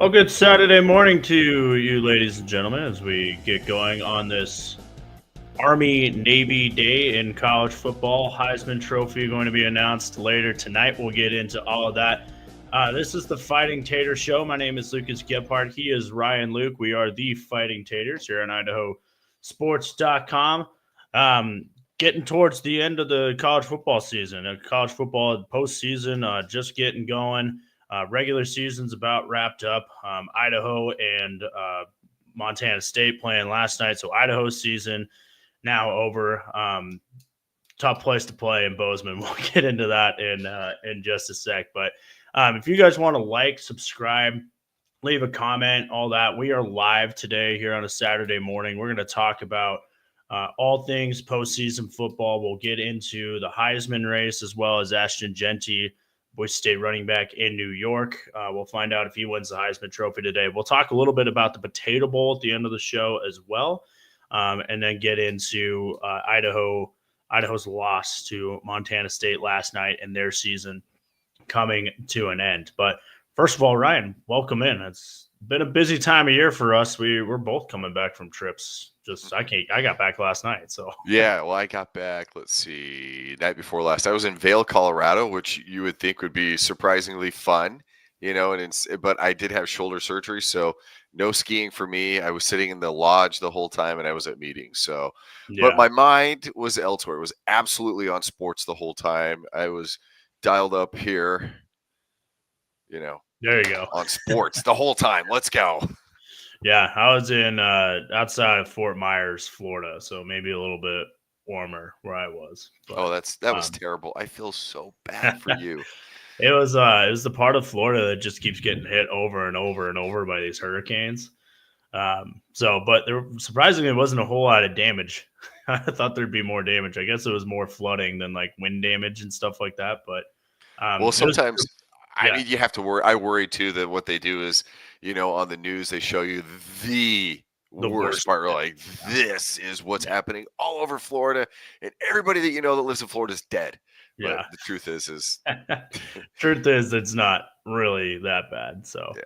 Well, good Saturday morning to you, ladies and gentlemen, as we get going on this Army-Navy day in college football. Heisman Trophy going to be announced later tonight. We'll get into all of that. This is the Fighting Tater Show. My name is Lucas Gephardt. He is Ryan Luke. We are the Fighting Taters here on IdahoSports.com. Getting towards the end of the college football season. College football postseason just getting going. Regular season's about wrapped up. Idaho and Montana State playing last night, so Idaho's season now over. Tough place to play in Bozeman. We'll get into that in just a sec. But if you guys want to like, subscribe, leave a comment, all that, we are live today here on a Saturday morning. We're going to talk about all things postseason football. We'll get into the Heisman race as well as Ashton Jeanty, Boise State running back in New York. We'll find out if he wins the Heisman Trophy today. We'll talk a little bit about the Potato Bowl at the end of the show as well, and then get into Idaho's loss to Montana State last night and their season coming to an end. But first of all, Ryan, welcome in. It's been a busy time of year for us. We're both coming back from trips. I got back last night. So yeah, well, I got back, let's see, night before last. I was in Vail, Colorado, which you would think would be surprisingly fun, but I did have shoulder surgery, so no skiing for me. I was sitting in the lodge the whole time and I was at meetings. So, but my mind was elsewhere. It was absolutely on sports the whole time. I was dialed up here, there you go, on sports the whole time. Let's go. Yeah, I was in outside of Fort Myers, Florida, so maybe a little bit warmer where I was. But, that was terrible. I feel so bad for you. It was the part of Florida that just keeps getting hit over and over and over by these hurricanes. But there surprisingly wasn't a whole lot of damage. I thought there'd be more damage. I guess it was more flooding than like wind damage and stuff like that. But well, sometimes I mean, you have to worry. I worry too that what they do is, on the news they show you the worst part. Like, this is what's happening all over Florida, and everybody that that lives in Florida is dead. Yeah, but the truth is it's not really that bad. So. Yeah.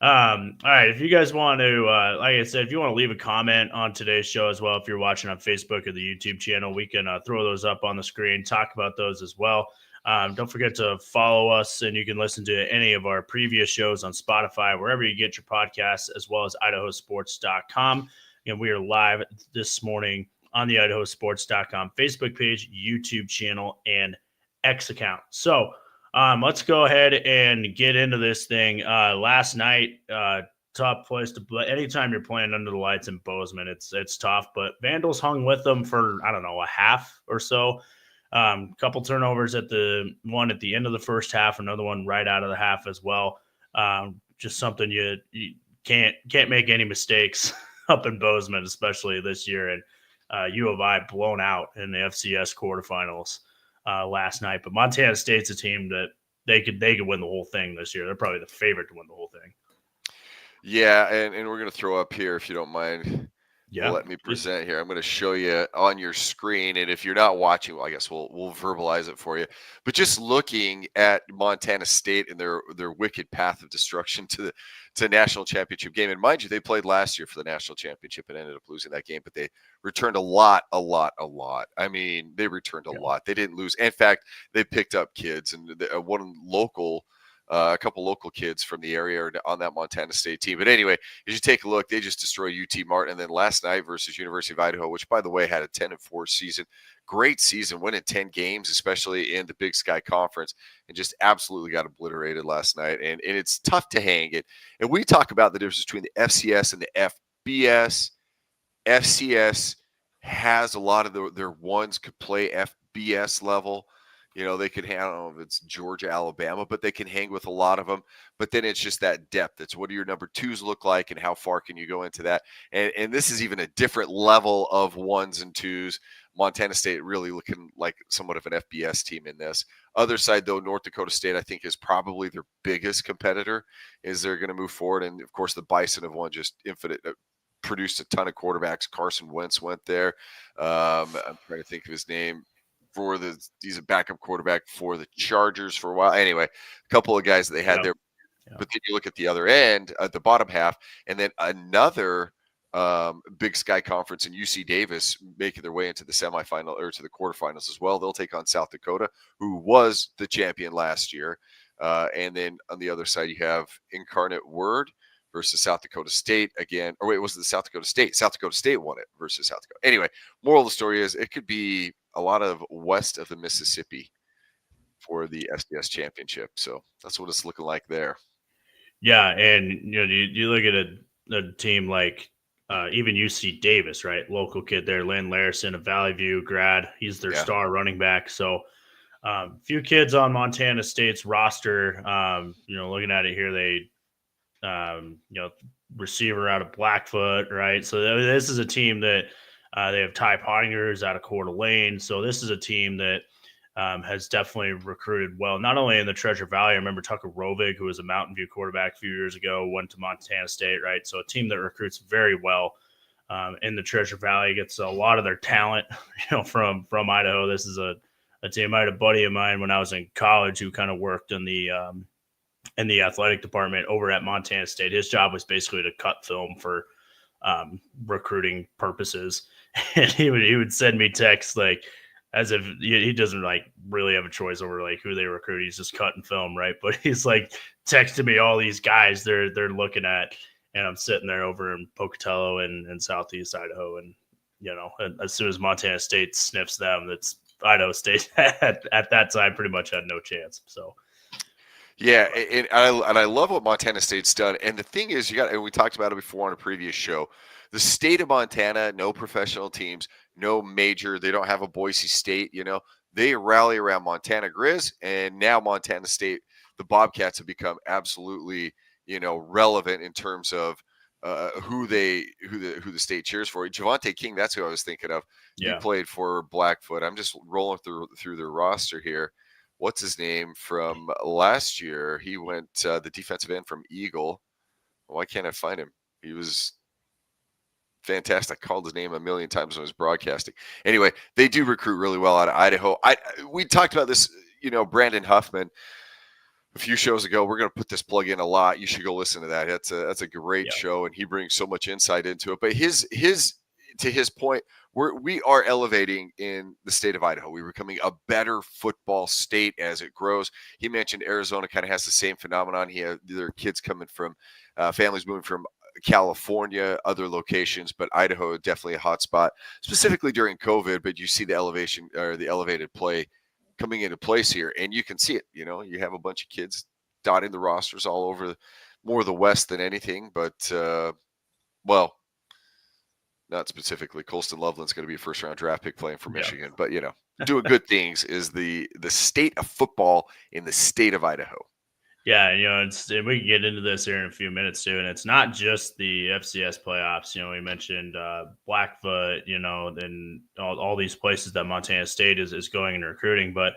All right. If you guys want to, like I said, if you want to leave a comment on today's show as well, if you're watching on Facebook or the YouTube channel, we can throw those up on the screen, talk about those as well. Don't forget to follow us, and you can listen to any of our previous shows on Spotify, wherever you get your podcasts, as well as IdahoSports.com. And we are live this morning on the IdahoSports.com Facebook page, YouTube channel, and X account. So let's go ahead and get into this thing. Last night, tough place to play. Anytime you're playing under the lights in Bozeman, it's tough. But Vandals hung with them for, I don't know, a half or so. Couple turnovers at the end of the first half, another one right out of the half as well. Just something you can't make any mistakes up in Bozeman, especially this year. And U of I blown out in the FCS quarterfinals last night. But Montana State's a team that they could win the whole thing this year. They're probably the favorite to win the whole thing. Yeah, and we're going to throw up here, if you don't mind. Yeah, let me present here. I'm going to show you on your screen, and if you're not watching, well, I guess we'll verbalize it for you. But just looking at Montana State and their wicked path of destruction to the national championship game, and mind you, they played last year for the national championship and ended up losing that game, but they returned a lot. I mean, they returned a lot. They didn't lose. In fact, they picked up kids, and one local. A couple local kids from the area are on that Montana State team. But anyway, as you take a look, they just destroyed UT Martin. And then last night versus University of Idaho, which, by the way, had a 10-4 season. Great season, winning 10 games, especially in the Big Sky Conference, and just absolutely got obliterated last night. And it's tough to hang it. And we talk about the difference between the FCS and the FBS. FCS has a lot of their ones could play FBS level. They could, I don't know if it's Georgia, Alabama, but they can hang with a lot of them. But then it's just that depth. It's what do your number twos look like and how far can you go into that? And this is even a different level of ones and twos. Montana State really looking like somewhat of an FBS team in this. Other side, though, North Dakota State, I think, is probably their biggest competitor as they're going to move forward. And, of course, the Bison have won just infinite produced a ton of quarterbacks. Carson Wentz went there. I'm trying to think of his name. He's a backup quarterback for the Chargers for a while. Anyway, a couple of guys that they had there. But then you look at the other end, at the bottom half, and then another Big Sky Conference and UC Davis making their way into the semifinal or to the quarterfinals as well. They'll take on South Dakota, who was the champion last year. And then on the other side, you have Incarnate Word versus South Dakota State again. Or wait, was it the South Dakota State? South Dakota State won it versus South Dakota. Anyway, moral of the story is it could be a lot of west of the Mississippi for the SDS championship. So that's what it's looking like there. Yeah, and you look at a team like even UC Davis, right? Local kid there, Lynn Larison, a Valley View grad. He's their star running back. So few kids on Montana State's roster. Looking at it here, they receiver out of Blackfoot, right? So this is a team that they have Ty Pottingers out of Coeur d'Alene. So this is a team that has definitely recruited well, not only in the Treasure Valley. I remember Tucker Rovig, who was a Mountain View quarterback a few years ago, went to Montana State, right? So a team that recruits very well in the Treasure Valley, gets a lot of their talent, from Idaho. This is a team. I had a buddy of mine when I was in college who kind of worked in the athletic department over at Montana State. His job was basically to cut film for recruiting purposes, and he would send me texts like, as if he doesn't like really have a choice over like who they recruit. He's just cutting film, right? But he's like texting me all these guys they're looking at, and I'm sitting there over in Pocatello and Southeast Idaho, and as soon as Montana State sniffs them, that's Idaho State at that time pretty much had no chance. So. Yeah, and I love what Montana State's done. And the thing is, and we talked about it before on a previous show, the state of Montana, no professional teams, no major. They don't have a Boise State, They rally around Montana Grizz, and now Montana State, the Bobcats have become absolutely, relevant in terms of who the state cheers for. Javante King, that's who I was thinking of. Yeah. He played for Blackfoot. I'm just rolling through their roster here. What's his name from last year? He went the defensive end from Eagle. Why can't I find him? He was fantastic. I called his name a million times when I was broadcasting. Anyway, they do recruit really well out of Idaho. We talked about this, Brandon Huffman a few shows ago. We're going to put this plug in a lot. You should go listen to that. That's a great show, and he brings so much insight into it. But to his point, we are elevating in the state of Idaho. We're becoming a better football state as it grows. He mentioned Arizona kind of has the same phenomenon. There are kids coming from families moving from California, other locations, but Idaho definitely a hot spot, specifically during COVID. But you see the elevation or the elevated play coming into place here, and you can see it. You have a bunch of kids dotting the rosters all over, more the West than anything. But not specifically. Colston Loveland's going to be a first-round draft pick playing for Michigan, but doing good things is the state of football in the state of Idaho. Yeah, and we can get into this here in a few minutes too, and it's not just the FCS playoffs. We mentioned Blackfoot, and all these places that Montana State is going and recruiting, but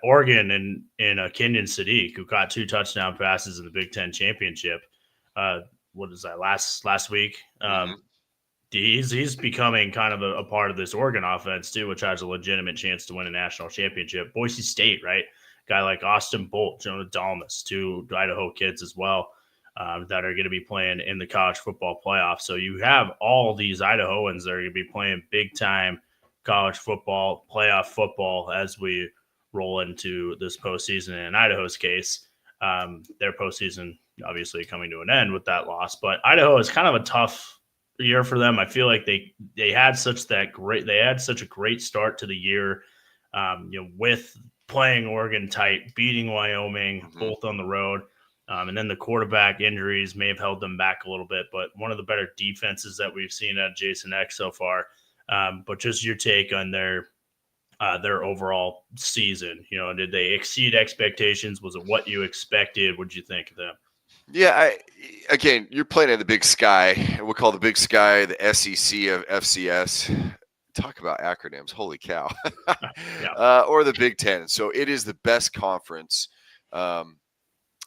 Oregon and Kenyon Sadiq, who caught 2 touchdown passes in the Big Ten championship. What is that? Last week. He's becoming kind of a part of this Oregon offense too, which has a legitimate chance to win a national championship. Boise State, right? Guy like Austin Bolt, Jonah Dalmas, 2 Idaho kids as well that are going to be playing in the college football playoff. So you have all these Idahoans that are going to be playing big time college football, playoff football as we roll into this postseason. In Idaho's case, their postseason obviously coming to an end with that loss, but Idaho is kind of a tough year for them. I feel like they had such a great start to the year, with playing Oregon tight, beating Wyoming, both on the road. And then the quarterback injuries may have held them back a little bit, but one of the better defenses that we've seen at Jason X so far. But just your take on their overall season. Did they exceed expectations? Was it what you expected? What did you think of them? Yeah, again, you're playing in the Big Sky, and we'll call the Big Sky the SEC of FCS. Talk about acronyms, holy cow. Or the Big Ten. So it is the best conference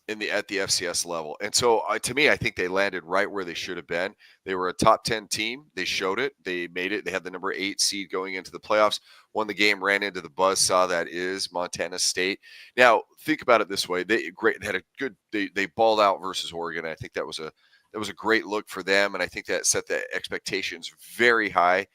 at the FCS level. And so to me, I think they landed right where they should have been. They were a top 10 team. They showed it. They made it. They had the number 8 seed going into the playoffs, won the game, ran into the buzzsaw that is Montana State. Now, think about it this way. They had a good they balled out versus Oregon. I think that was a great look for them, and I think that set the expectations very high.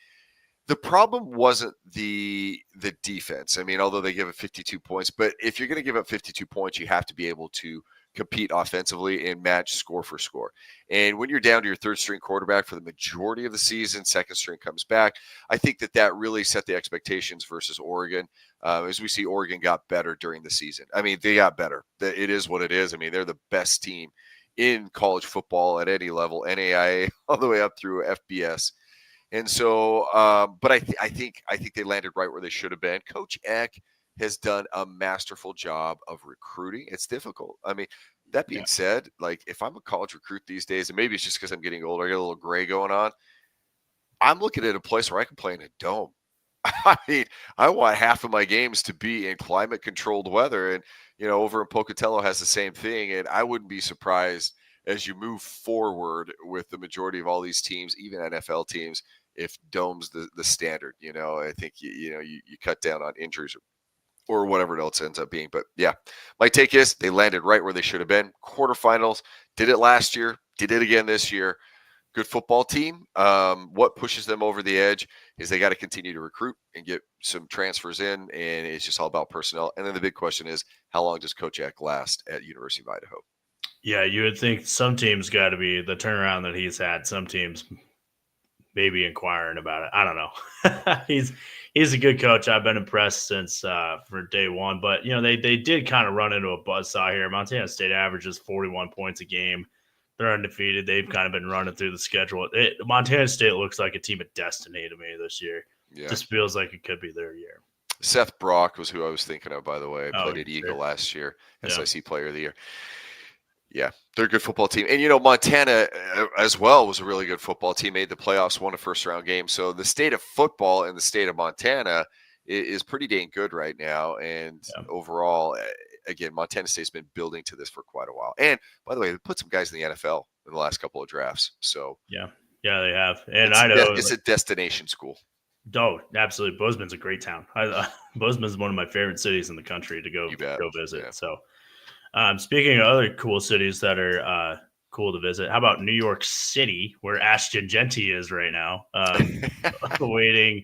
The problem wasn't the defense. I mean, although they give up 52 points, but if you're going to give up 52 points, you have to be able to compete offensively and match score for score. And when you're down to your third string quarterback for the majority of the season, second string comes back, I think that really set the expectations versus Oregon. As we see, Oregon got better during the season. I mean, they got better. It is what it is. I mean, they're the best team in college football at any level, NAIA all the way up through FBS. And so, but I think they landed right where they should have been. Coach Eck has done a masterful job of recruiting. It's difficult. I mean, that being said, like if I'm a college recruit these days, and maybe it's just because I'm getting older, I get a little gray going on. I'm looking at a place where I can play in a dome. I mean, I want half of my games to be in climate-controlled weather, and over in Pocatello has the same thing. And I wouldn't be surprised as you move forward with the majority of all these teams, even NFL teams, if dome's the standard. I think you cut down on injuries or whatever else ends up being. But yeah, my take is they landed right where they should have been. Quarterfinals, did it last year, did it again this year. Good football team. What pushes them over the edge is they got to continue to recruit and get some transfers in, and it's just all about personnel. And then the big question is, how long does Coach Eck last at University of Idaho? Yeah, you would think some teams got to be the turnaround that he's had. Some teams maybe inquiring about it. I don't know. He's a good coach. I've been impressed since for day one. But they did kind of run into a buzzsaw here. Montana State averages 41 points a game. They're undefeated. They've kind of been running through the schedule. Montana State looks like a team of destiny to me this year. Yeah. Just feels like it could be their year. Seth Brock was who I was thinking of, by the way. Played at Eagle last year, SIC Player of the Year. Yeah, they're a good football team. And, Montana as well was a really good football team, made the playoffs, won a first-round game. So the state of football in the state of Montana is pretty dang good right now. And overall, again, Montana State's been building to this for quite a while. And, by the way, they put some guys in the NFL in the last couple of drafts. So yeah, they have. And it's a destination school. Oh, absolutely. Bozeman's a great town. Bozeman's one of my favorite cities in the country to go visit. Yeah. So speaking of other cool cities that are cool to visit, how about New York City, where Ashton Jeanty is right now, waiting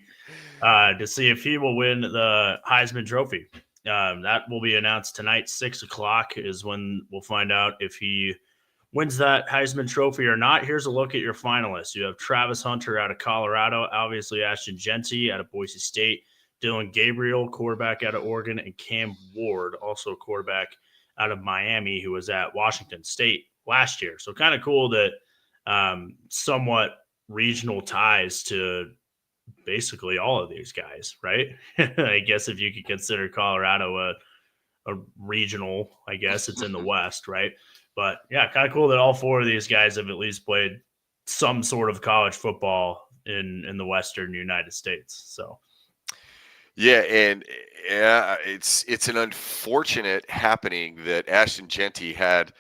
to see if he will win the Heisman Trophy. That will be announced tonight. 6:00 is when we'll find out if he wins that Heisman Trophy or not. Here's a look at your finalists. You have Travis Hunter out of Colorado, obviously Ashton Jeanty out of Boise State, Dylan Gabriel, quarterback out of Oregon, and Cam Ward, also quarterback out of Miami, who was at Washington State last year. So kind of cool that somewhat regional ties to basically all of these guys, right? I guess if you could consider Colorado a regional, I guess it's in the West, right? But yeah, kind of cool that all four of these guys have at least played some sort of college football in the Western United States. So yeah, and it's an unfortunate happening that Ashton Jeanty had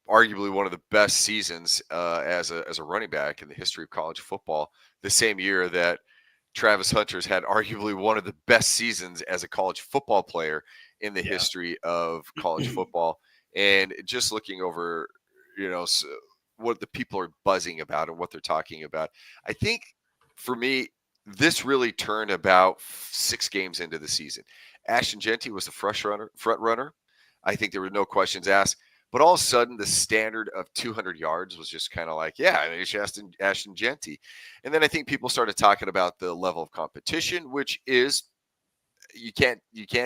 arguably one of the best seasons as a running back in the history of college football, the same year that Travis Hunter's had arguably one of the best seasons as a college football player in the history of college football. And just looking over, what the people are buzzing about and what they're talking about, I think for me, this really turned about 6 games into the season. Ashton Jeanty was the front runner. I think there were no questions asked. But all of a sudden, the standard of 200 yards was just kind of like, it's Ashton Jeanty. And then I think people started talking about the level of competition, which is you can't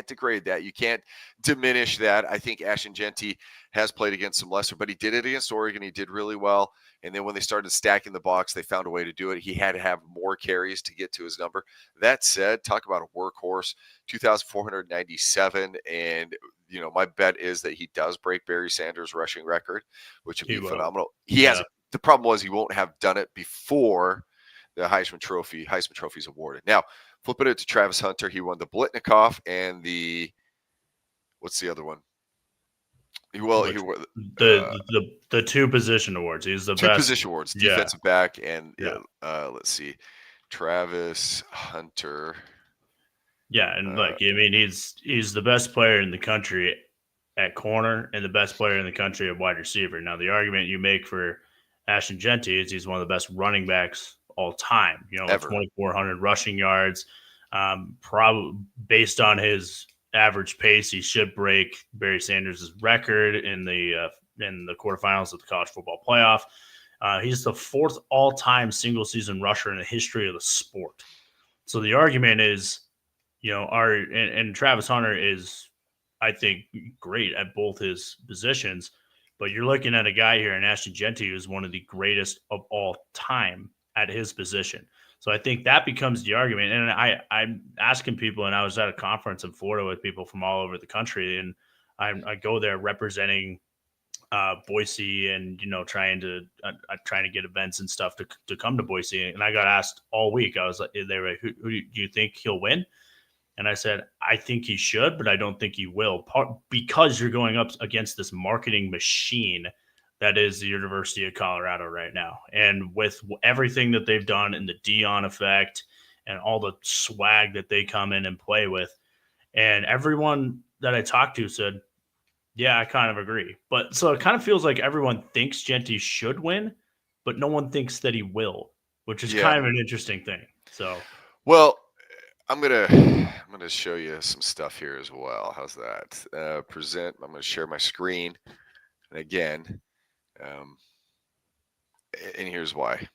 degrade that. You can't diminish that. I think Ashton Jeanty has played against some lesser, but he did it against Oregon. He did really well. And then when they started stacking the box, they found a way to do it. He had to have more carries to get to his number. That said, talk about a workhorse, 2,497. And, my bet is that he does break Barry Sanders' rushing record, which would be phenomenal. He has. The problem was he won't have done it before the Heisman Trophy is awarded. Now, flipping it to Travis Hunter, he won the Blitnikoff and what's the other one? Well, the two position awards. He's the two best position awards, defensive back and let's see, Travis Hunter. Yeah, and I mean, he's the best player in the country at corner and the best player in the country at wide receiver. Now, the argument you make for Ashton Jeanty is he's one of the best running backs all time. You know, ever. 2,400 rushing yards. Probably based on his average pace, he should break Barry Sanders' record in the quarterfinals of the college football playoff. He's the fourth all-time single-season rusher in the history of the sport. So the argument is, you know, and Travis Hunter is, I think, great at both his positions, but you're looking at a guy here in Ashton Jeanty who's one of the greatest of all time at his position. So I think that becomes the argument. And I'm asking people, and I was at a conference in Florida with people from all over the country, and I go there representing Boise, and you know, trying to get events and stuff to come to Boise. And I got asked all week. I was like, they were like, who do you think he'll win? And I said, I think he should, but I don't think he will, because you're going up against this marketing machine that is the University of Colorado right now. And with everything that they've done and the Dion effect and all the swag that they come in and play with, and everyone that I talked to said, yeah, I kind of agree. But so it kind of feels like everyone thinks Jeanty should win, but no one thinks that he will, which is kind of an interesting thing. So, well, I'm gonna show you some stuff here as well. How's that? Present. I'm gonna share my screen, and again, and here's why.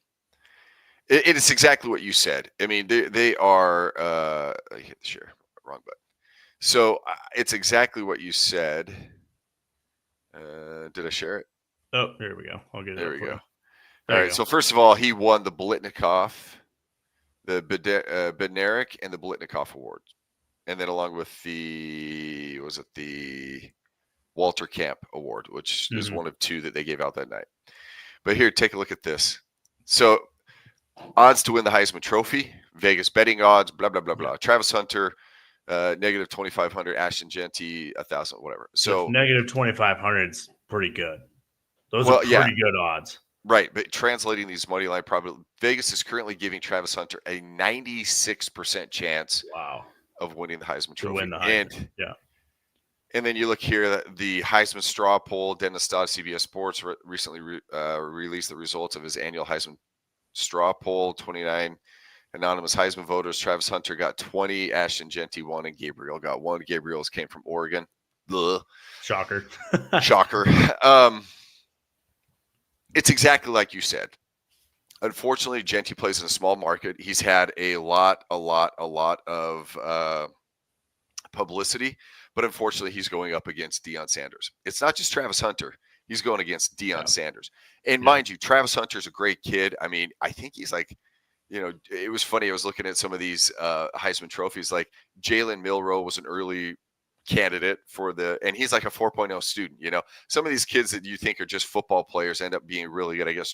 It's exactly what you said. I mean, they are. I hit the share, wrong button. So it's exactly what you said. Did I share it? Oh, here we go. I'll get it. There we go. All right. So first of all, he won the Blitnikoff, the Bednarik, and the Blitnikoff Awards, and then along with the Walter Camp Award, which is one of two that they gave out that night. But here, take a look at this. So odds to win the Heisman Trophy, Vegas betting odds, blah blah blah blah. Travis Hunter, negative 2,500. Ashton Jeanty, 1,000, whatever. So negative 2,500 is pretty good. Those are pretty good odds. Right, but translating these money line probably, Vegas is currently giving Travis Hunter a 96% chance of winning the Heisman Trophy. To win the Heisman. And then you look here, the Heisman straw poll. Dennis Dodd, CBS Sports, recently released the results of his annual Heisman straw poll. 29 anonymous Heisman voters. Travis Hunter got 20, Ashton Jeanty 1, and Gabriel got 1. Gabriel's came from Oregon. Ugh. Shocker. Shocker. It's exactly like you said. Unfortunately, Jeanty plays in a small market. He's had a lot of publicity, but unfortunately, he's going up against Deion Sanders. It's not just Travis Hunter. He's going against Deion Sanders. And mind you, Travis Hunter's a great kid. I mean, I think he's like, you know, it was funny. I was looking at some of these Heisman trophies. Like Jalen Milroe was an early candidate for and he's like a 4.0 student. You know, some of these kids that you think are just football players end up being really good. I guess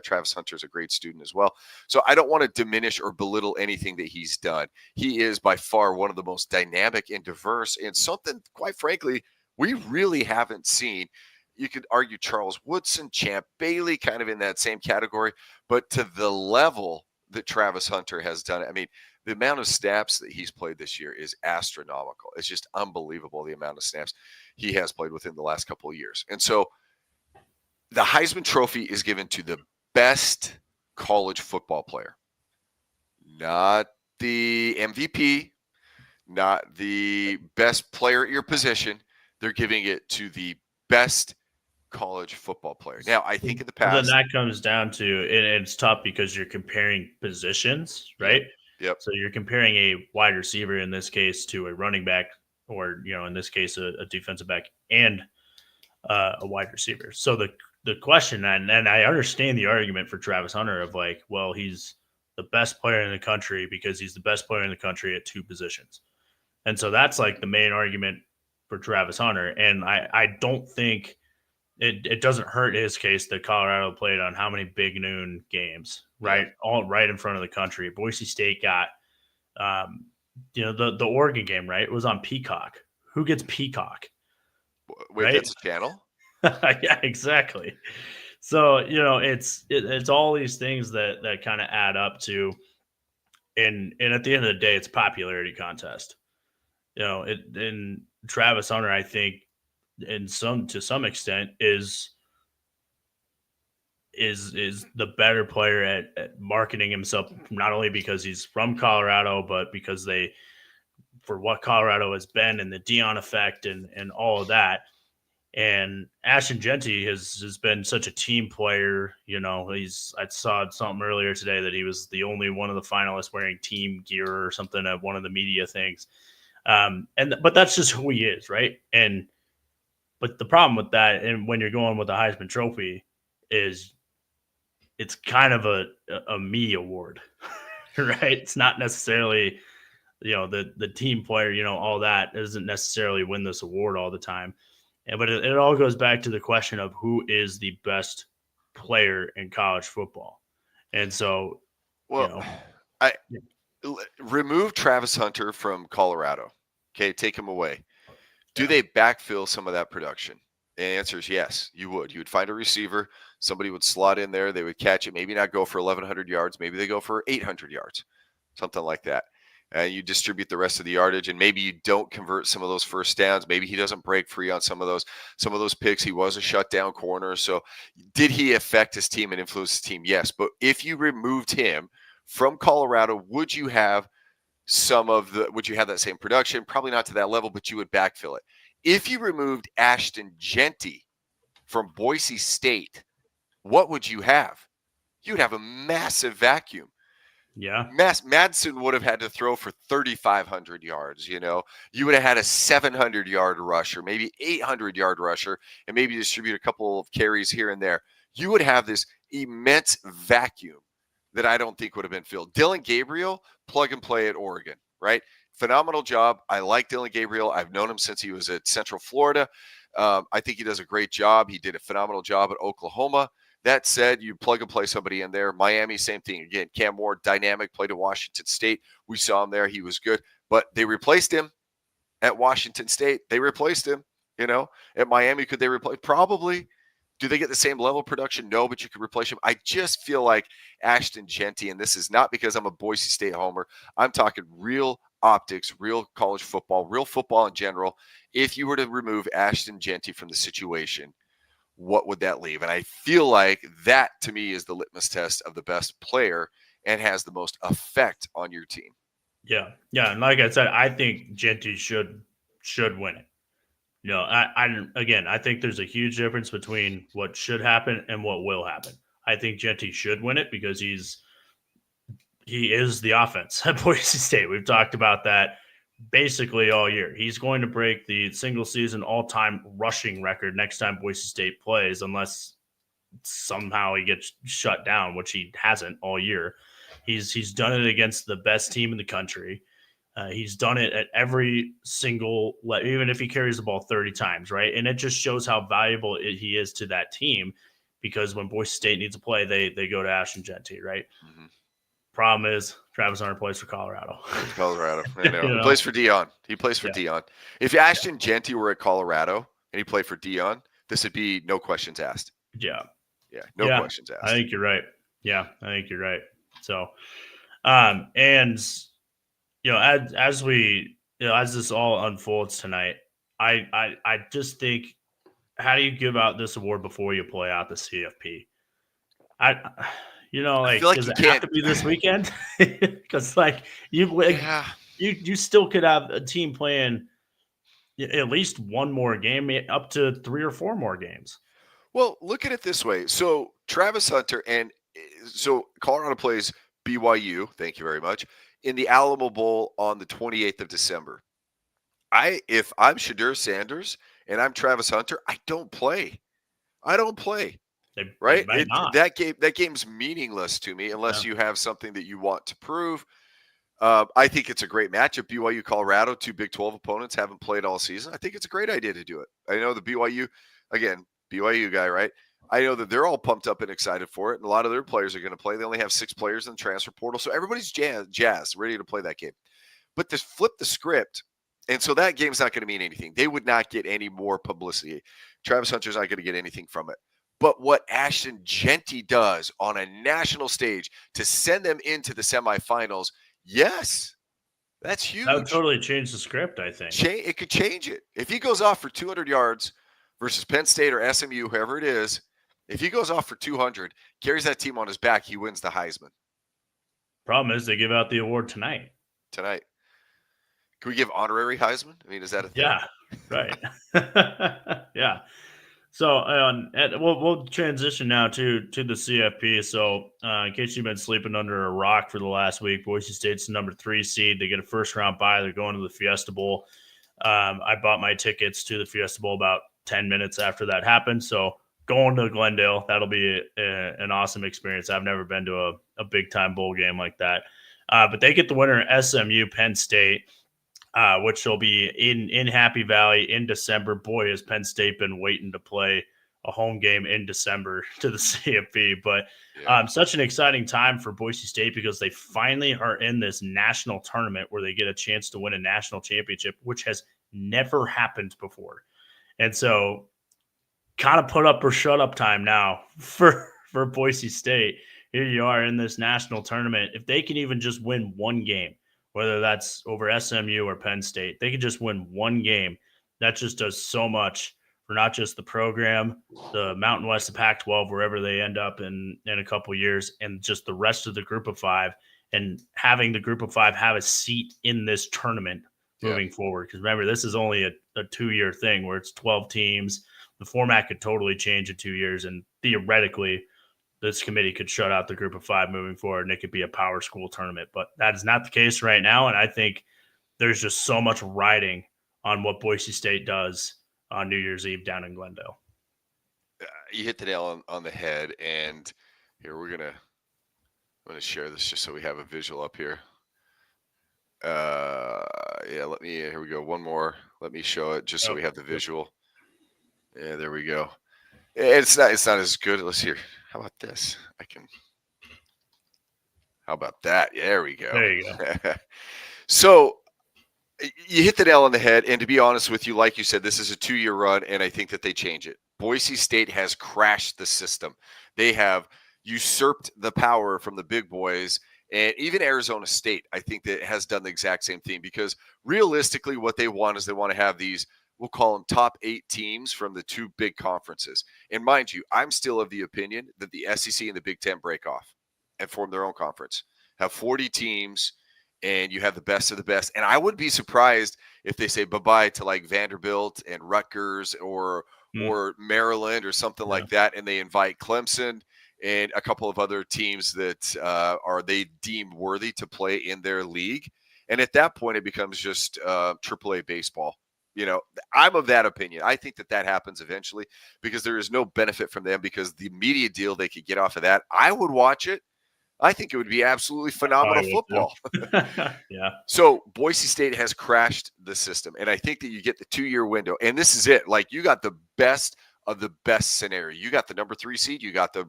Travis Hunter's a great student as well. So I don't want to diminish or belittle anything that he's done. He is by far one of the most dynamic and diverse, and something, quite frankly, we really haven't seen. You could argue Charles Woodson, Champ Bailey, kind of in that same category, but to the level that Travis Hunter has done, I mean, the amount of snaps that he's played this year is astronomical. It's just unbelievable, the amount of snaps he has played within the last couple of years. And so the Heisman Trophy is given to the best college football player, not the MVP, not the best player at your position. They're giving it to the best college football player. Now, I think in the past, then that comes down to, and it's tough because you're comparing positions, right? Yep. So you're comparing a wide receiver in this case to a running back, or, you know, in this case, a defensive back and a wide receiver. So the question, and I understand the argument for Travis Hunter of like, well, he's the best player in the country because he's the best player in the country at two positions. And so that's like the main argument for Travis Hunter. And I don't think it doesn't hurt his case that Colorado played on how many Big Noon games, right? All right in front of the country. Boise State got, you know, the Oregon game, right? It was on Peacock. Who gets Peacock? Wait, right? That's a channel? Yeah, exactly. So, it's all these things that kind of add up to, and at the end of the day, it's a popularity contest. And Travis Hunter, I think, to some extent, is the better player at marketing himself, not only because he's from Colorado, but because for what Colorado has been and the Dion effect and all of that. And Ashton Jeanty has been such a team player. I saw something earlier today that he was the only one of the finalists wearing team gear or something at one of the media things. But that's just who he is, right? But the problem with that, and when you're going with the Heisman Trophy, is it's kind of a me award, right? It's not necessarily the team player, all that doesn't necessarily win this award all the time. But it all goes back to the question of who is the best player in college football. And so, well, I remove Travis Hunter from Colorado. Okay, take him away. Do they backfill some of that production? The answer is yes, you would. You would find a receiver, somebody would slot in there, they would catch it, maybe not go for 1,100 yards, maybe they go for 800 yards, something like that. And you distribute the rest of the yardage, and maybe you don't convert some of those first downs. Maybe he doesn't break free on some of those picks. He was a shutdown corner. So did he affect his team and influence his team? Yes. But if you removed him from Colorado, would you have that same production? Probably not to that level, but you would backfill it. If you removed Ashton Jeanty from Boise State, what would you have? You'd have a massive vacuum. Yeah. Madsen would have had to throw for 3,500 yards. You would have had a 700-yard rusher, maybe 800-yard rusher, and maybe distribute a couple of carries here and there. You would have this immense vacuum that I don't think would have been filled. Dillon Gabriel, plug and play at Oregon, right? Phenomenal job. I like Dillon Gabriel. I've known him since he was at Central Florida. I think he does a great job. He did a phenomenal job at Oklahoma. That said, you plug and play somebody in there. Miami, same thing. Again, Cam Moore, dynamic, played at Washington State. We saw him there. He was good. But they replaced him at Washington State. They replaced him, At Miami, could they replace? Probably. Do they get the same level of production? No, but you could replace him. I just feel like Ashton Jeanty, and this is not because I'm a Boise State homer. I'm talking real optics, real college football, real football in general. If you were to remove Ashton Jeanty from the situation, what would that leave? And I feel like that, to me, is the litmus test of the best player and has the most effect on your team. Yeah. Yeah. And like I said, I think Jeanty should win it. I think there's a huge difference between what should happen and what will happen. I think Jeanty should win it because he is the offense at Boise State. We've talked about that basically all year. He's going to break the single season all-time rushing record next time Boise State plays, unless somehow he gets shut down, which he hasn't all year. He's done it against the best team in the country. He's done it at every single, even if he carries the ball 30 times, right? And it just shows how valuable he is to that team, because when Boise State needs a play, they go to Ashton Jeanty, right? Mm-hmm. Problem is, Travis Hunter plays for Colorado. I know. He plays for Dion. Dion. If Ashton Jeanty were at Colorado and he played for Dion, this would be no questions asked. Yeah. No questions asked. I think you're right. Yeah, I think you're right. So, and as this all unfolds tonight, I just think, how do you give out this award before you play out the CFP? Does it have to be this weekend? Because you still could have a team playing at least one more game, up to 3 or 4 more games. Well, look at it this way. So Travis Hunter, so Colorado plays BYU. Thank you very much. In the Alamo Bowl on the 28th of December. If I'm Shedeur Sanders and I'm Travis Hunter, I don't play. Right? That game's meaningless to me unless you have something that you want to prove. I think it's a great matchup. BYU, Colorado, 2 Big 12 opponents, haven't played all season. I think it's a great idea to do it. I know the BYU guy, right? I know that they're all pumped up and excited for it, and a lot of their players are going to play. They only have 6 players in the transfer portal, so everybody's jazzed, ready to play that game. But to flip the script And so that game's not going to mean anything. They would not get any more publicity. Travis Hunter's not going to get anything from it. But what Ashton Jeanty does on a national stage to send them into the semifinals, yes, that's huge. That would totally change the script, I think. It could change it. If he goes off for 200 yards versus Penn State or SMU, whoever it is, if he goes off for 200, carries that team on his back, he wins the Heisman. Problem is they give out the award tonight. Can we give honorary Heisman? I mean, is that a thing? Yeah, right. Yeah. So we'll transition now to the CFP. So in case you've been sleeping under a rock for the last week, Boise State's the number 3 seed. They get a first-round bye. They're going to the Fiesta Bowl. I bought my tickets to the Fiesta Bowl about 10 minutes after that happened. So going to Glendale, that'll be an awesome experience. I've never been to a big-time bowl game like that. But they get the winner, SMU, Penn State. Which will be in Happy Valley in December. Boy, has Penn State been waiting to play a home game in December to the CFP. But such an exciting time for Boise State because they finally are in this national tournament where they get a chance to win a national championship, which has never happened before. And so kind of put up or shut up time now for Boise State. Here you are in this national tournament. If they can even just win one game, whether that's over SMU or Penn State, they could just win one game. That just does so much for not just the program, the Mountain West, the Pac-12, wherever they end up in a couple years, and just the rest of the group of 5, and having the group of 5 have a seat in this tournament moving forward. Because remember, this is only a 2-year thing where it's 12 teams. The format could totally change in 2 years, and theoretically, this committee could shut out the group of 5 moving forward, and it could be a power school tournament. But that is not the case right now, and I think there's just so much riding on what Boise State does on New Year's Eve down in Glendale. You hit the nail on the head, and here I'm gonna share this just so we have a visual up here. Here we go. One more. Let me show it just so we have the visual. Yeah, there we go. It's not as good. Let's hear. How about this? How about that? Yeah, there we go. There you go. So you hit the nail on the head. And to be honest with you, like you said, this is a 2-year run, and I think that they change it. Boise State has crashed the system. They have usurped the power from the big boys. And even Arizona State, I think that has done the exact same thing, because realistically what they want is they want to have these, we'll call them top 8 teams from the 2 big conferences. And mind you, I'm still of the opinion that the SEC and the Big Ten break off and form their own conference. Have 40 teams, and you have the best of the best. And I would be surprised if they say bye-bye to like Vanderbilt and Rutgers or Maryland or something like that, and they invite Clemson and a couple of other teams that are they deemed worthy to play in their league. And at that point, it becomes just AAA baseball. You know, I'm of that opinion. I think that happens eventually because there is no benefit from them, because the media deal they could get off of that, I would watch it. I think it would be absolutely phenomenal football. Yeah. So Boise State has crashed the system, and I think that you get the 2-year window, and this is it. Like, you got the best of the best scenario. You got the number 3 seed. You've got to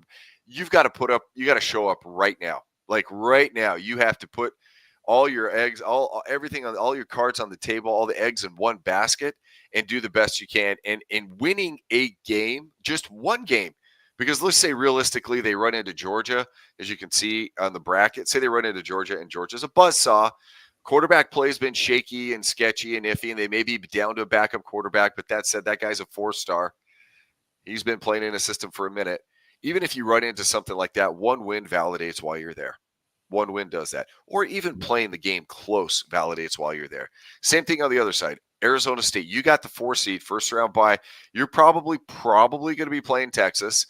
show up right now. Like right now, you have to put all your eggs, everything on all your cards on the table, all the eggs in one basket, and do the best you can. And in winning a game, just one game, because let's say realistically they run into Georgia, as you can see on the bracket. Say they run into Georgia, and Georgia's a buzzsaw. Quarterback play has been shaky and sketchy and iffy, and they may be down to a backup quarterback. But that said, that guy's a 4-star. He's been playing in a system for a minute. Even if you run into something like that, one win validates why you're there. One win does that. Or even playing the game close validates while you're there. Same thing on the other side. Arizona State, you got the 4 seed, first round bye. You're probably going to be playing Texas,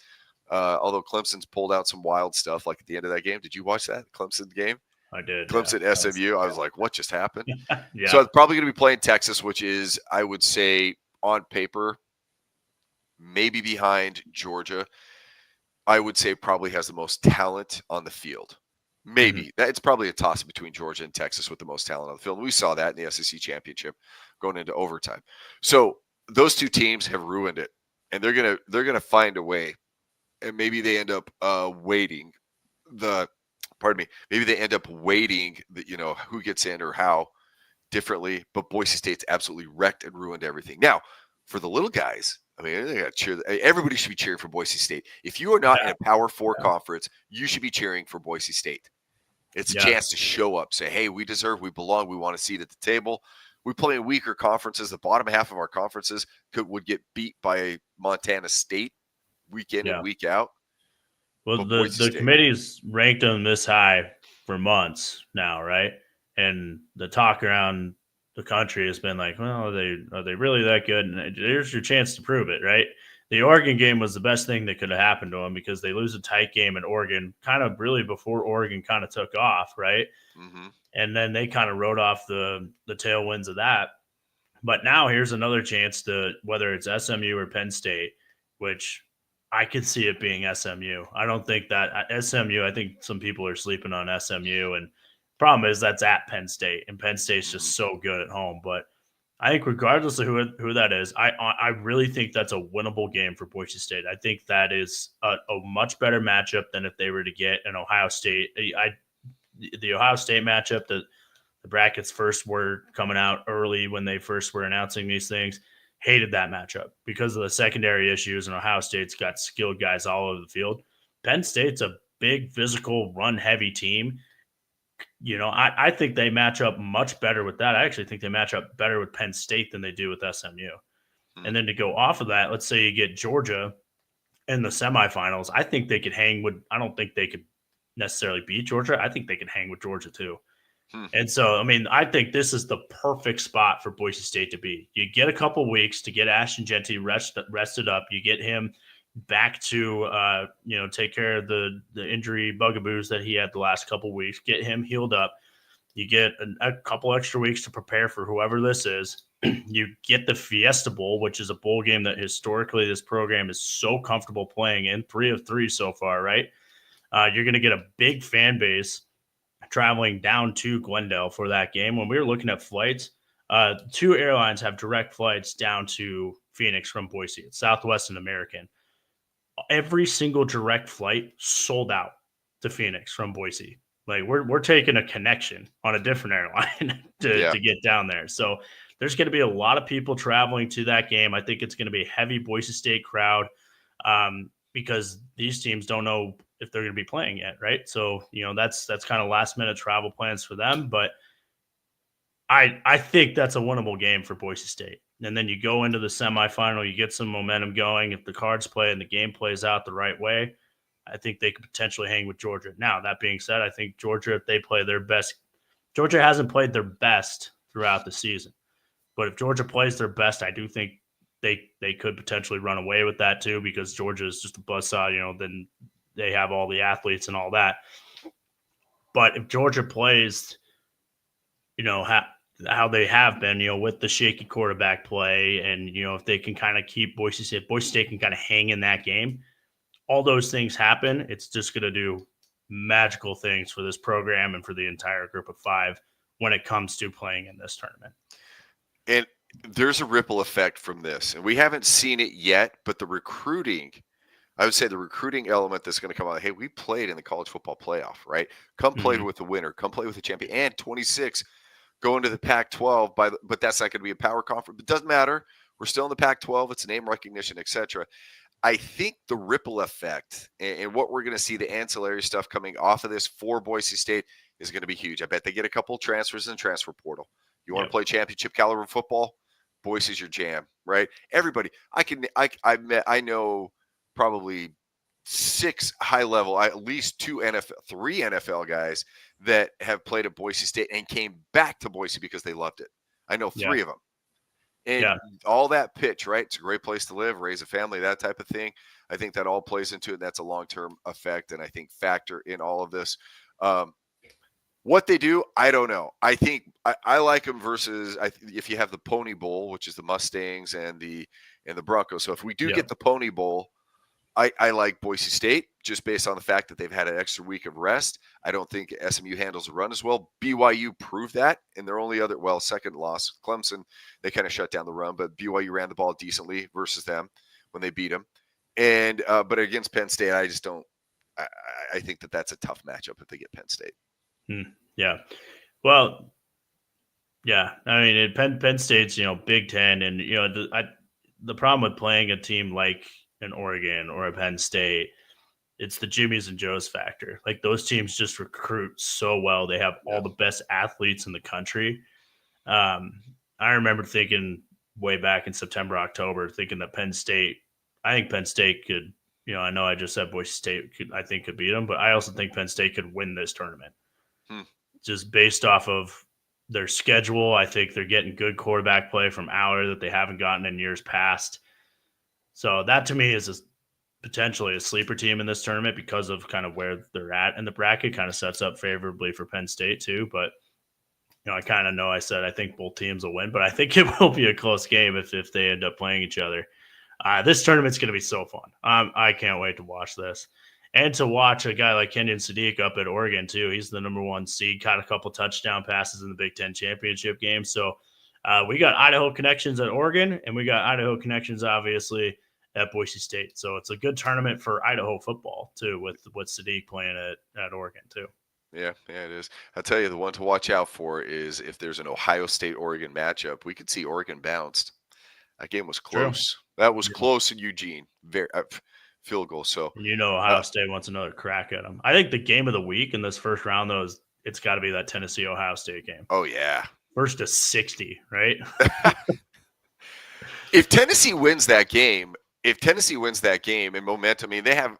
although Clemson's pulled out some wild stuff like at the end of that game. Did you watch that Clemson game? I did. Clemson, yeah. SMU. I was like, what just happened? Yeah. So I'm probably going to be playing Texas, which is, I would say, on paper, maybe behind Georgia. I would say probably has the most talent on the field. Maybe. It's probably a toss between Georgia and Texas with the most talent on the field. We saw that in the SEC championship going into overtime. So those 2 teams have ruined it, and they're gonna find a way. And maybe they end up waiting the. Pardon me. Maybe they end up waiting, who gets in or how differently, but Boise State's absolutely wrecked and ruined everything. Now, for the little guys, I mean, they got to cheer. Everybody should be cheering for Boise State. If you are not in a Power 4 conference, you should be cheering for Boise State. It's a chance to show up, say, hey, we deserve, we belong, we want a seat at the table. We play in weaker conferences. The bottom half of our conferences would get beat by Montana State week in and week out. Well, the committee's ranked them this high for months now, right? And the talk around the country has been like, well, are they really that good? And here's your chance to prove it, right? The Oregon game was the best thing that could have happened to them because they lose a tight game in Oregon kind of really before Oregon kind of took off, right? Mm-hmm. And then they kind of rode off the tailwinds of that. But now here's another chance to, whether it's SMU or Penn State, which I could see it being SMU. I don't think that SMU, I think some people are sleeping on SMU. And problem is that's at Penn State, and Penn State's just so good at home. But I think regardless of who that is, I really think that's a winnable game for Boise State. I think that is a much better matchup than if they were to get an Ohio State. The Ohio State matchup, the brackets first were coming out early when they first were announcing these things. Hated that matchup because of the secondary issues, and Ohio State's got skilled guys all over the field. Penn State's a big, physical, run-heavy team. You know, I think they match up much better with that. I actually think they match up better with Penn State than they do with SMU. Mm-hmm. And then to go off of that, let's say you get Georgia in the semifinals. I think they could hang with – I don't think they could necessarily beat Georgia. I think they could hang with Georgia too. And so, I mean, I think this is the perfect spot for Boise State to be. You get a couple weeks to get Ashton Jeanty rested up. You get him back to, take care of the injury bugaboos that he had the last couple weeks. Get him healed up. You get a couple extra weeks to prepare for whoever this is. You get the Fiesta Bowl, which is a bowl game that historically this program is so comfortable playing in, 3 of 3 so far, right? You're going to get a big fan base traveling down to Glendale for that game. When we were looking at flights, 2 airlines have direct flights down to Phoenix from Boise. It's Southwest and American. Every single direct flight sold out to Phoenix from Boise. Like we're taking a connection on a different airline to get down there. So there's going to be a lot of people traveling to that game. I think it's going to be a heavy Boise State crowd because these teams don't know if they're going to be playing yet, right? So, that's kind of last minute travel plans for them. But I think that's a winnable game for Boise State. And then you go into the semifinal, you get some momentum going. If the cards play and the game plays out the right way, I think they could potentially hang with Georgia. Now, that being said, I think Georgia, if they play their best, Georgia hasn't played their best throughout the season. But if Georgia plays their best, I do think they could potentially run away with that too, because Georgia is just a buzzsaw, then they have all the athletes and all that. But if Georgia plays, how they have been, with the shaky quarterback play, and, if they can kind of keep Boise State can kind of hang in that game, all those things happen. It's just going to do magical things for this program and for the entire group of 5 when it comes to playing in this tournament. And there's a ripple effect from this, and we haven't seen it yet, but the recruiting – I would say the recruiting element that's going to come out. Hey, we played in the college football playoff, right? Come play with the winner. Come play with the champion. And 26 going to the Pac-12, but that's not going to be a power conference. It doesn't matter. We're still in the Pac-12. It's name recognition, etc. I think the ripple effect and what we're going to see, the ancillary stuff coming off of this for Boise State is going to be huge. I bet they get a couple transfers in the transfer portal. You want to play championship caliber football? Boise's your jam, right? Everybody. I know probably 6 high level, at least 3 NFL guys that have played at Boise State and came back to Boise because they loved it. I know 3 of them. And all that pitch, right? It's a great place to live, raise a family, that type of thing. I think that all plays into it. That's a long-term effect, and I think factor in all of this. What they do, I don't know. I think I like them versus if you have the Pony Bowl, which is the Mustangs and the Broncos. So if we do get the Pony Bowl, I like Boise State just based on the fact that they've had an extra week of rest. I don't think SMU handles the run as well. BYU proved that in their only second loss. Clemson, they kind of shut down the run, but BYU ran the ball decently versus them when they beat them. And but against Penn State, I just don't. I think that's a tough matchup if they get Penn State. Yeah. Well, Yeah, I mean, Penn State's Big Ten, and the problem with playing a team like an Oregon or a Penn State, it's the Jimmys and Joes factor. Like those teams just recruit so well; they have all the best athletes in the country. I remember thinking way back in September, October, thinking that I think Penn State could. I know I just said Boise State could beat them, but I also think Penn State could win this tournament. Just based off of their schedule. I think they're getting good quarterback play from Aller that they haven't gotten in years past. So that to me is potentially a sleeper team in this tournament because of kind of where they're at. And the bracket kind of sets up favorably for Penn State too. But, I kind of know I said I think both teams will win, but I think it will be a close game if they end up playing each other. This tournament's going to be so fun. I can't wait to watch this. And to watch a guy like Kenyon Sadiq up at Oregon, too. He's the number 1 seed, caught a couple touchdown passes in the Big Ten championship game. So we got Idaho connections at Oregon, and we got Idaho connections, obviously, at Boise State. So it's a good tournament for Idaho football, too, with Sadiq playing at Oregon, too. Yeah, it is. I'll tell you, the one to watch out for is if there's an Ohio State-Oregon matchup, we could see Oregon bounced. That game was close. True. That was close in Eugene. Very field goal. So Ohio State wants another crack at them. I think the game of the week in this first round, though, it's got to be that Tennessee-Ohio State game. Oh, yeah. First to 60, right? If Tennessee wins that game and momentum, I mean, they have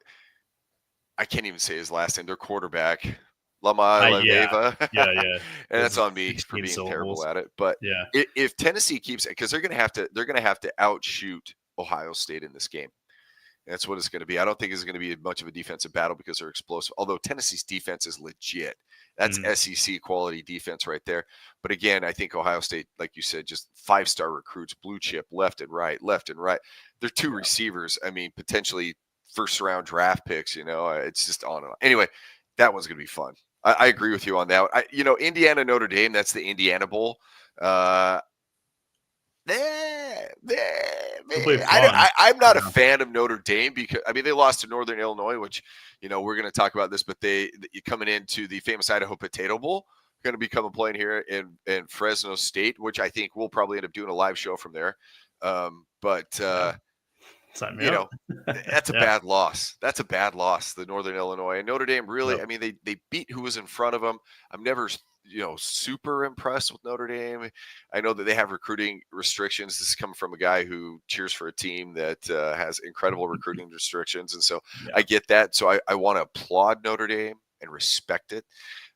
– I can't even say his last name. Their quarterback, Lama Leveva. Yeah. And that's on me for being terrible at it. But if Tennessee keeps – because they're going to have to outshoot Ohio State in this game. That's what it's going to be. I don't think it's going to be much of a defensive battle because they're explosive. Although Tennessee's defense is legit. That's SEC quality defense right there. But again, I think Ohio State, like you said, just 5-star recruits, blue chip, left and right. They're 2 receivers. I mean, potentially first-round draft picks. It's just on and on. Anyway, that one's going to be fun. I agree with you on that. Indiana Notre Dame. That's the Indiana Bowl. I'm not a fan of Notre Dame because they lost to Northern Illinois, which we're going to talk about this, but they coming into the famous Idaho Potato Bowl, going to be coming playing here in Fresno State, which I think we'll probably end up doing a live show from there. That's a bad loss. That's a bad loss. The Northern Illinois and Notre Dame really. They beat who was in front of them. I'm never super impressed with Notre Dame. I know that they have recruiting restrictions. This is coming from a guy who cheers for a team that has incredible recruiting restrictions. And so I get that. So I want to applaud Notre Dame and respect it.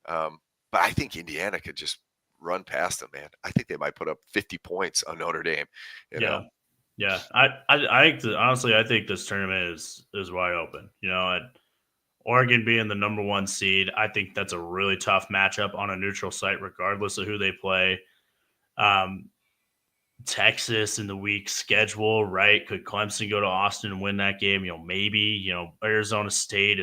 But I think Indiana could just run past them, man. I think they might put up 50 points on Notre Dame. Yeah. I think this tournament is wide open. Oregon being the number 1 seed, I think that's a really tough matchup on a neutral site, regardless of who they play. Texas in the week schedule, right? Could Clemson go to Austin and win that game? Maybe. Arizona State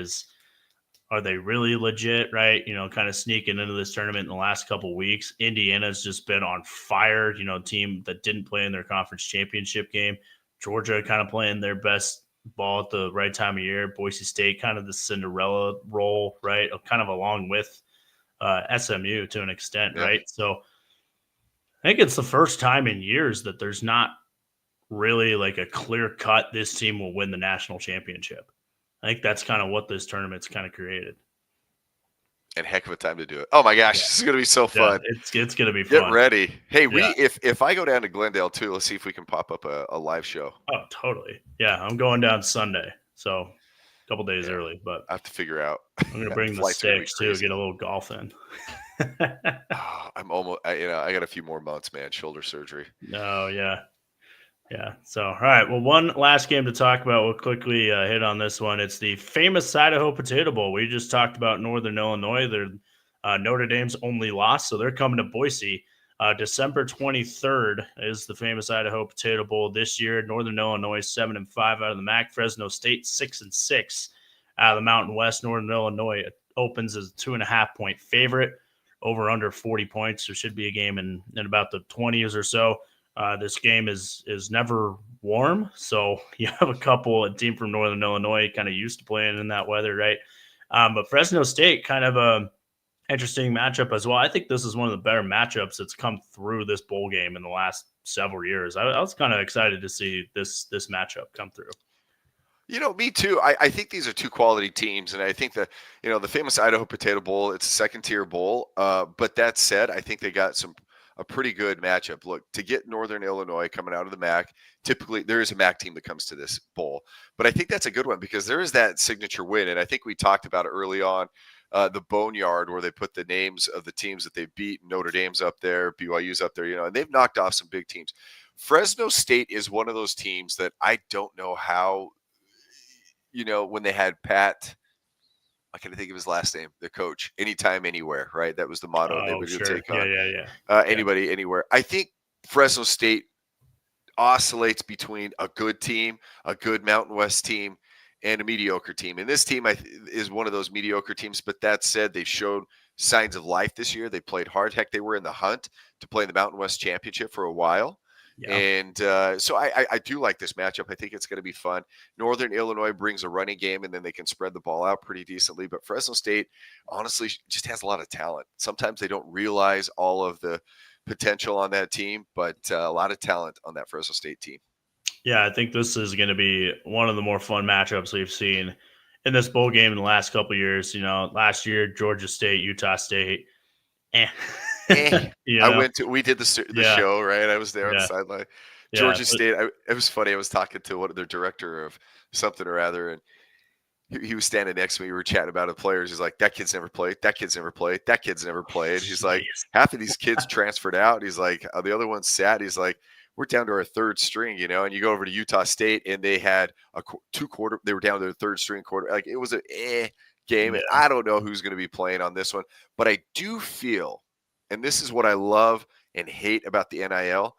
are they really legit, right? Kind of sneaking into this tournament in the last couple of weeks. Indiana's just been on fire, team that didn't play in their conference championship game. Georgia kind of playing their best ball at the right time of year. Boise State kind of the Cinderella role, right? Kind of along with SMU to an extent, right? So I think it's the first time in years that there's not really like a clear cut, this team will win the national championship. I think that's kind of what this tournament's kind of created. And heck of a time to do it. Oh my gosh, this is going to be so fun. It's going to be fun. Get ready. Hey, if I go down to Glendale too, let's see if we can pop up a live show. Oh, totally. Yeah, I'm going down Sunday, so a couple days early, but I have to figure out. I'm going to bring the sticks too, get a little golf in. I'm almost, I got a few more months, man. Shoulder surgery. Oh yeah. So, all right. Well, one last game to talk about. We'll quickly hit on this one. It's the famous Idaho Potato Bowl. We just talked about Northern Illinois. They're Notre Dame's only loss, so they're coming to Boise. December 23rd is the famous Idaho Potato Bowl this year. Northern Illinois 7-5 out of the MAC. Fresno State 6-6 out of the Mountain West. Northern Illinois opens as a 2.5-point favorite. Over under 40 points. There should be a game in about the 20s or so. This game is never warm, so you have a team from Northern Illinois kind of used to playing in that weather, right? But Fresno State kind of Interesting matchup as well. I think this is one of the better matchups that's come through this bowl game in the last several years. I was kind of excited to see this matchup come through. Me too. I think these are two quality teams, and I think that the famous Idaho Potato Bowl, it's a second-tier bowl. But that said, I think they got a pretty good matchup. Look, to get Northern Illinois coming out of the MAC, typically there is a MAC team that comes to this bowl, but I think that's a good one because there is that signature win, and I think we talked about it early on. The Boneyard, where they put the names of the teams that they beat. Notre Dame's up there, BYU's up there, and they've knocked off some big teams. Fresno State is one of those teams that I don't know how. When they had Pat, I can't think of his last name, the coach, anytime, anywhere, right? That was the motto they would take on. Anybody, anywhere. I think Fresno State oscillates between a good team, a good Mountain West team, and a mediocre team. And this team is one of those mediocre teams. But that said, they've shown signs of life this year. They played hard. Heck, they were in the hunt to play in the Mountain West Championship for a while. Yeah. And so I do like this matchup. I think it's going to be fun. Northern Illinois brings a running game, and then they can spread the ball out pretty decently. But Fresno State, honestly, just has a lot of talent. Sometimes they don't realize all of the potential on that team, but a lot of talent on that Fresno State team. Yeah, I think this is going to be one of the more fun matchups we've seen in this bowl game in the last couple of years. Last year, Georgia State, Utah State. We did the show, right? I was there on the sideline. Georgia State. It was funny. I was talking to their director of something or other, and he was standing next to me. We were chatting about the players. He's like, "That kid's never played. That kid's never played. That kid's never played." He's like, "Half of these kids transferred out." He's like, "The other ones sat." He's like, "We're down to our third string, And you go over to Utah State, and they had They were down to their third string quarter. Like it was a game, and I don't know who's going to be playing on this one, but I do feel. And this is what I love and hate about the NIL.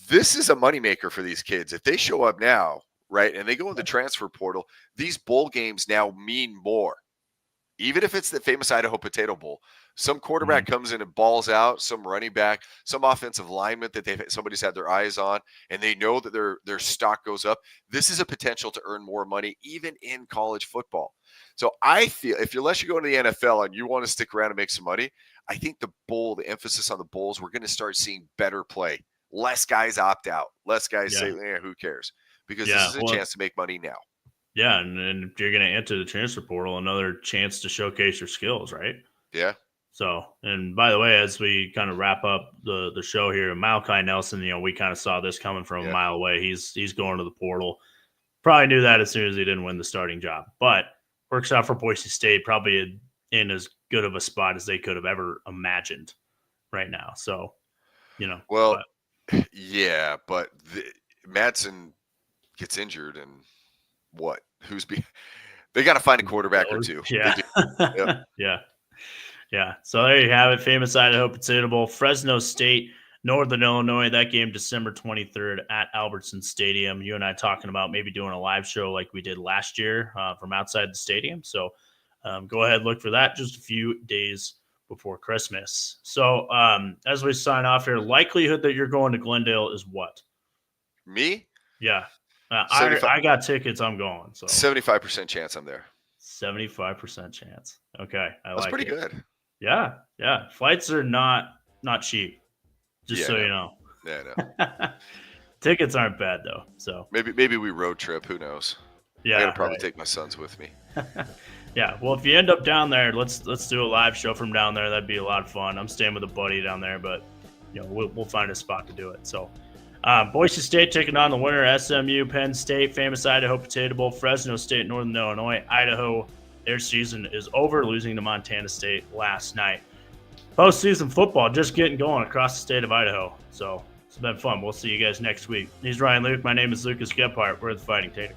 This is a moneymaker for these kids. If they show up now, right, and they go in the transfer portal, these bowl games now mean more. Even if it's the famous Idaho Potato Bowl, some quarterback comes in and balls out, some running back, some offensive lineman that somebody's had their eyes on, and they know that their stock goes up. This is a potential to earn more money, even in college football. So I feel unless you're going to the NFL and you want to stick around and make some money, I think the emphasis on the bowls, we're going to start seeing better play. Less guys opt out. Less guys say, who cares? Because this is a chance to make money now. Yeah, and if you're going to enter the transfer portal, another chance to showcase your skills, right? Yeah. So, and by the way, as we kind of wrap up the show here, Malachi Nelson, we kind of saw this coming from a mile away. He's going to the portal. Probably knew that as soon as he didn't win the starting job. But works out for Boise State, probably in as good of a spot as they could have ever imagined right now. So, Well, yeah, but Madsen gets injured, and what? They got to find a quarterback or two. Yeah. Yeah. So there you have it. Famous Idaho Potato Bowl, Fresno State, Northern Illinois. That game December 23rd at Albertson Stadium. You and I talking about maybe doing a live show like we did last year from outside the stadium. So go ahead, look for that just a few days before Christmas. So as we sign off here, likelihood that you're going to Glendale is what? Me? Yeah. I got tickets. I'm going. So 75% chance I'm there. 75% chance. Okay. That's pretty good. Yeah. Yeah. Flights are not cheap. Just so you know. Yeah, I know. Tickets aren't bad though. So maybe we road trip. Who knows? Yeah. I gotta probably take my sons with me. Yeah. Well, if you end up down there, let's do a live show from down there. That'd be a lot of fun. I'm staying with a buddy down there, but we'll find a spot to do it. So Boise State taking on the winner, SMU, Penn State, famous Idaho Potato Bowl, Fresno State, Northern Illinois, Idaho. Their season is over, losing to Montana State last night. Postseason football just getting going across the state of Idaho. So it's been fun. We'll see you guys next week. He's Ryan Luke. My name is Lucas Gephardt. We're the Fighting Taters.